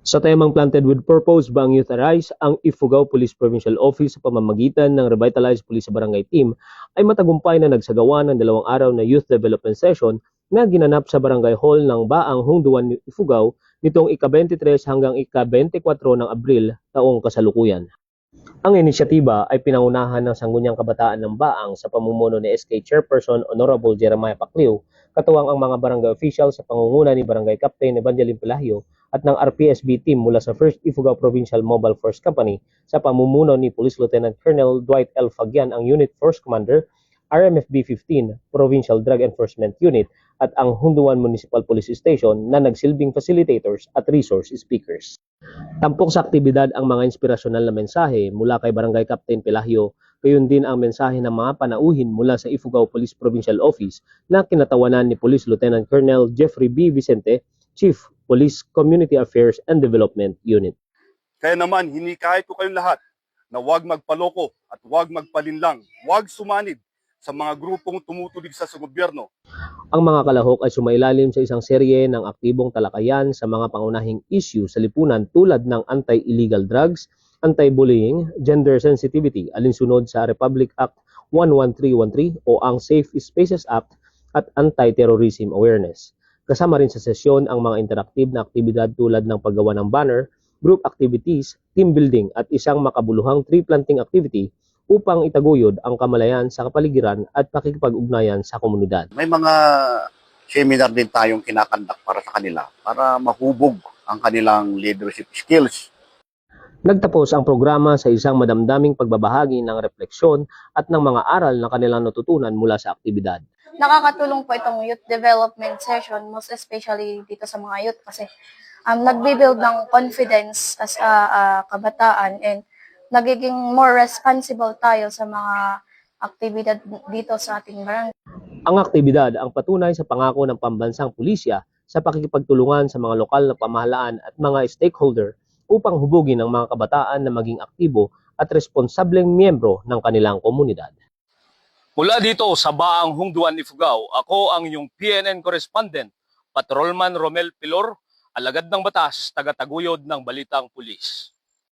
Sa temang Planted with Purpose, Baang Youth Arise, ang Ifugao Police Provincial Office sa pamamagitan ng Revitalized Police sa Barangay Team ay matagumpay na nagsagawa ng 2 araw na youth development session na ginanap sa Barangay Hall ng Baang Hungduan, Ifugao nitong ika-23 hanggang ika-24 ng Abril taong kasalukuyan. Ang inisyatiba ay pinangunahan ng Sangguniang Kabataan ng Baang sa pamumuno ni SK Chairperson Honorable Jeremiah Pacliw, katuwang ang mga barangay officials sa pangunguna ni Barangay Captain Evangeline Pelahio at ng RPSB team mula sa 1st Ifugao Provincial Mobile Force Company sa pamumuno ni Police Lieutenant Colonel Dwight L. Fagian, ang Unit Force Commander, RMFB 15 Provincial Drug Enforcement Unit at ang Hunduan Municipal Police Station na nagsilbing facilitators at resource speakers. Tampok sa aktibidad ang mga inspirasyonal na mensahe mula kay Barangay Captain Pelahio, gayon din ang mensahe ng mga panauhin mula sa Ifugao Police Provincial Office na kinatawanan ni Police Lieutenant Colonel Jeffrey B. Vicente, Chief Police Community Affairs and Development Unit. Kaya naman, hinikayat ko kayong lahat na huwag magpaloko at huwag magpalinlang, huwag sumanib sa mga grupong tumutulig sa gobyerno. Ang mga kalahok ay sumailalim sa isang serye ng aktibong talakayan sa mga pangunahing issue sa lipunan tulad ng anti-illegal drugs, anti-bullying, gender sensitivity, alinsunod sa Republic Act 11313 o ang Safe Spaces Act at anti-terrorism awareness. Kasama rin sa sesyon ang mga interactive na aktibidad tulad ng paggawa ng banner, group activities, team building at isang makabuluhang tree planting activity upang itaguyod ang kamalayan sa kapaligiran at pakikipag-ugnayan sa komunidad. May mga seminar din tayong kinakandak para sa kanila para mahubog ang kanilang leadership skills. Nagtapos ang programa sa isang madamdaming pagbabahagi ng refleksyon at ng mga aral na kanilang natutunan mula sa aktibidad. Nakakatulong po itong youth development session, most especially dito sa mga youth kasi nagbe-build ng confidence as a kabataan and nagiging more responsible tayo sa mga aktibidad dito sa ating barangay. Ang aktibidad ang patunay sa pangako ng pambansang pulisya sa pakikipagtulungan sa mga lokal na pamahalaan at mga stakeholder upang hubugin ang mga kabataan na maging aktibo at responsableng miyembro ng kanilang komunidad. Mula dito sa Baang Hungduan, Ifugao, ako ang inyong PNN correspondent, Patrolman Romel Pilor, alagad ng batas, taga-taguyod ng Balitang Pulis.